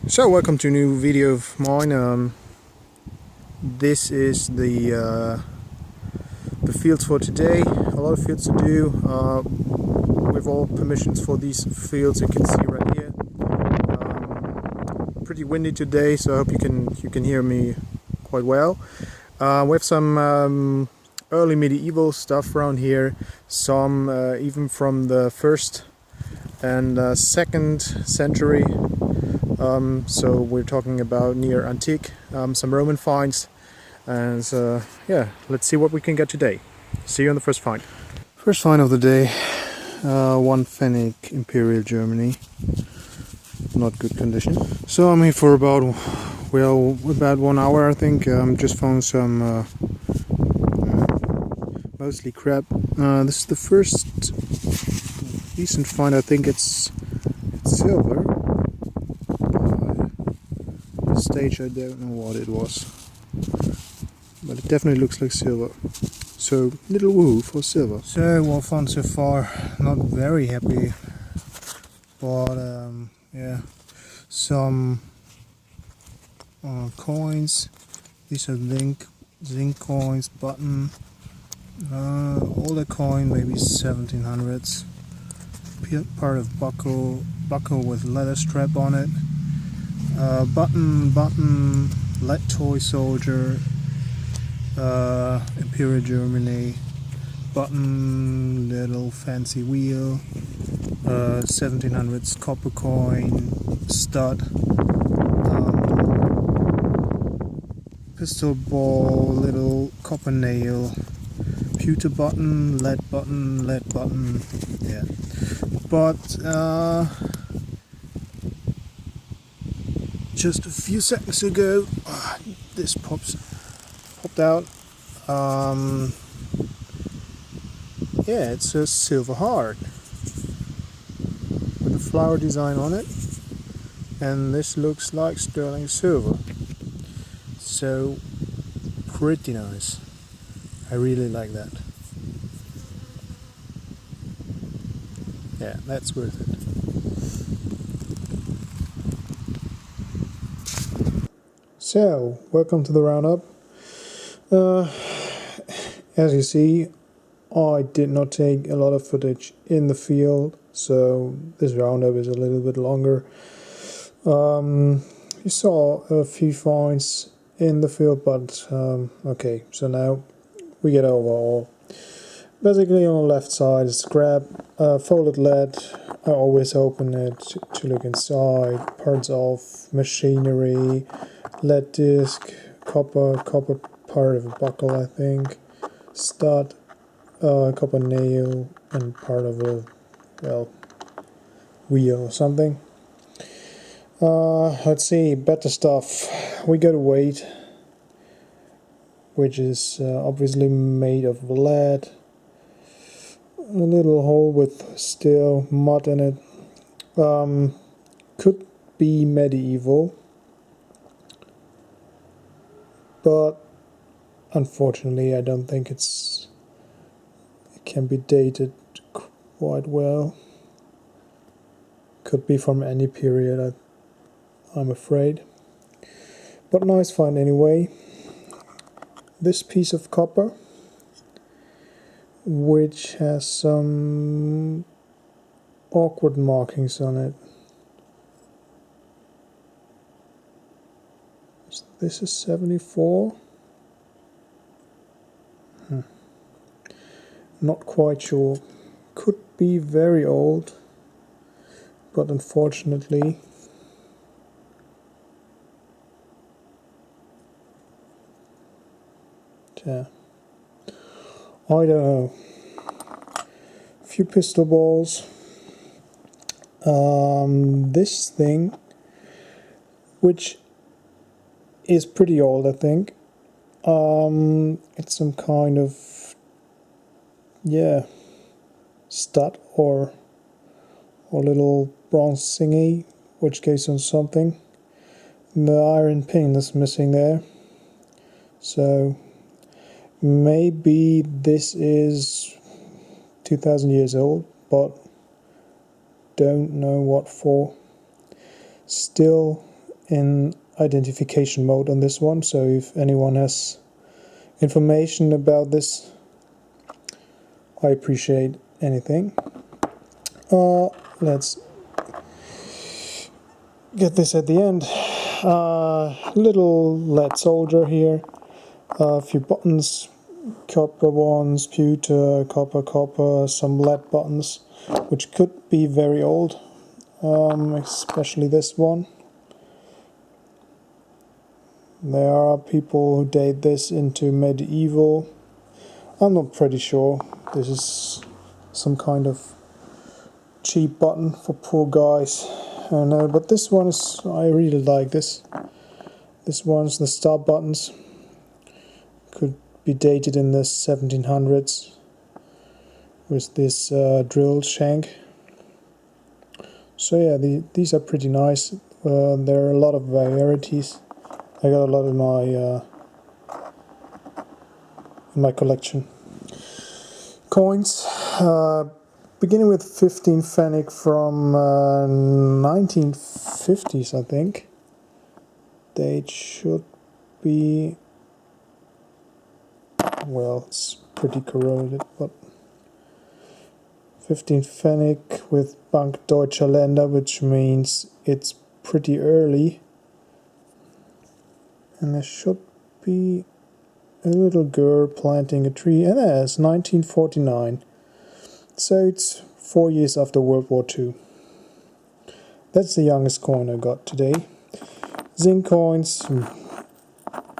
So welcome to a new video of mine. This is the fields for today. A lot of fields to do. With all permissions for these fields, you can see right here. Pretty windy today, so I hope you can hear me quite well. We have some early medieval stuff around here. Some even from the 1st and 2nd century. So we're talking about near antique, some Roman finds, and yeah, let's see what we can get today. See you on the first find. First find of the day, one Fennec, Imperial Germany, not good condition. So I'm here for about 1 hour, I think. Just found some mostly crab. This is the first decent find. I think it's silver. Stage, I don't know what it was, but it definitely looks like silver, so little woohoo for silver. So well found so far, not very happy, but yeah, some coins. These are zinc coins, button, older coin, maybe 1700s, part of buckle with leather strap on it. Button, lead toy soldier, Imperial Germany, button, little fancy wheel, 1700s copper coin, stud, pistol ball, little copper nail, pewter button, lead button, yeah. But just a few seconds ago, this popped out. Yeah, it's a silver heart with a flower design on it, and this looks like sterling silver. So pretty nice. I really like that. Yeah, that's worth it. So, welcome to the roundup. As you see, I did not take a lot of footage in the field, so this roundup is a little bit longer. You saw a few finds in the field, but okay, so now we get overall. Basically on the left side is scrap, folded lead. I always open it to look inside. Parts of machinery, lead disc, copper part of a buckle, I think, stud, copper nail, and part of a, well, wheel or something. Let's see, better stuff. We got a weight, which is obviously made of lead. A little hole with still mud in it. Could be medieval, but unfortunately I don't think it can be dated quite well. Could be from any period, I'm afraid. But nice find anyway. This piece of copper, which has some awkward markings on it. This is 74. Not quite sure. Could be very old, but unfortunately yeah, I don't know. A few pistol balls, This thing, which is pretty old, I think. It's some kind of, yeah, stud or little bronze thingy which goes on something. The iron pin is missing there, so maybe this is 2000 years old, but don't know what for. Still in identification mode on this one, so if anyone has information about this, I appreciate anything. Let's get this at the end. Little lead soldier here, a few buttons, copper ones, pewter, copper, some lead buttons, which could be very old, especially this one. There are people who date this into medieval. I'm not pretty sure. This is some kind of cheap button for poor guys. I don't know, but this one is, I really like this. This one's the start buttons. Could be dated in the 1700s with this drill shank. So yeah, these are pretty nice. There are a lot of varieties. I got a lot in my collection. Coins, beginning with 15 pfennig from 1950s, I think. Date should be, well, it's pretty corroded, but 15 pfennig with Bank Deutscher Länder, which means it's pretty early. And there should be a little girl planting a tree, and there's 1949. So it's 4 years after World War II. That's the youngest coin I got today. Zinc coins,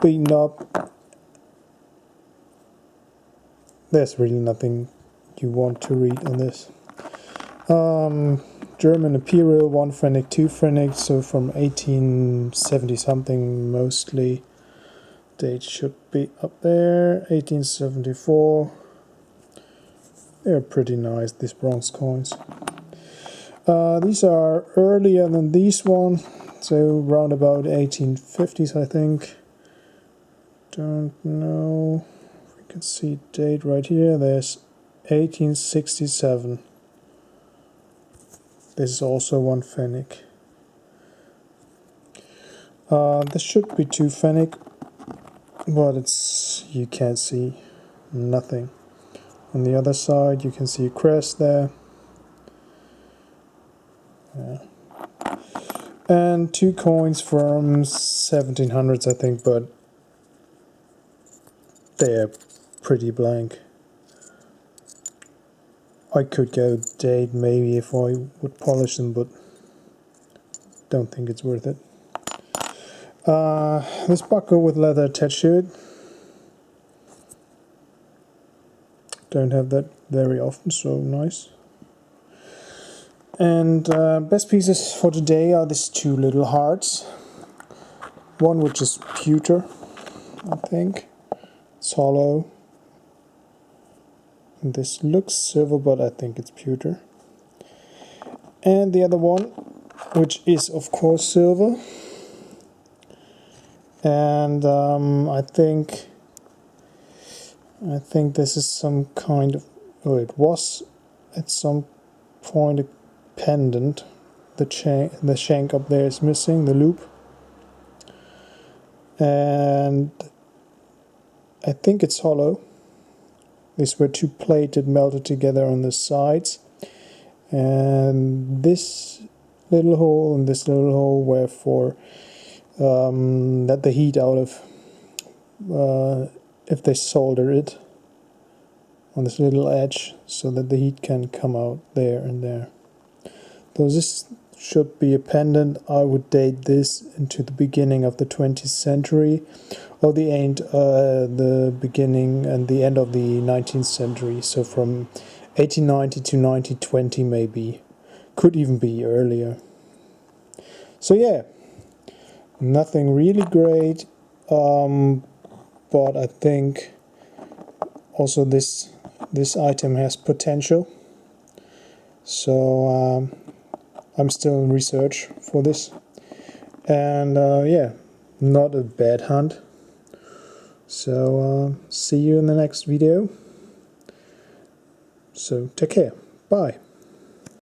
beaten up. There's really nothing you want to read on this. German Imperial, 1 pfennig, 2 pfennig, so from 1870 something mostly. Date should be up there, 1874. They're pretty nice, these bronze coins. These are earlier than these one, so round about 1850s, I think. Don't know if we can see date right here. There's 1867. This is also 1 pfennig. This should be 2 pfennig, but you can't see nothing. On the other side you can see a crest there. Yeah. And 2 coins from 1700s, I think, but they're pretty blank. I could go date maybe if I would polish them, but don't think it's worth it. This buckle with leather attached to it. Don't have that very often, so nice. And best pieces for today are these 2 little hearts. One which is pewter, I think. It's hollow. And this looks silver, but I think it's pewter. And the other one, which is of course silver. And I think this is some kind of, it was at some point a pendant. The shank up there is missing, the loop. And I think it's hollow. These were 2 plated, melted together on the sides. And this little hole and this little hole were for let the heat out of if they solder it on this little edge, so that the heat can come out there and there. So this should be a pendant. I would date this into the beginning of the 20th century, or the beginning and the end of the 19th century. So from 1890 to 1920 maybe. could even be earlier. So yeah, nothing really great, but I think also this item has potential. So I'm still in research for this, and yeah, not a bad hunt. So see you in the next video. So take care. Bye.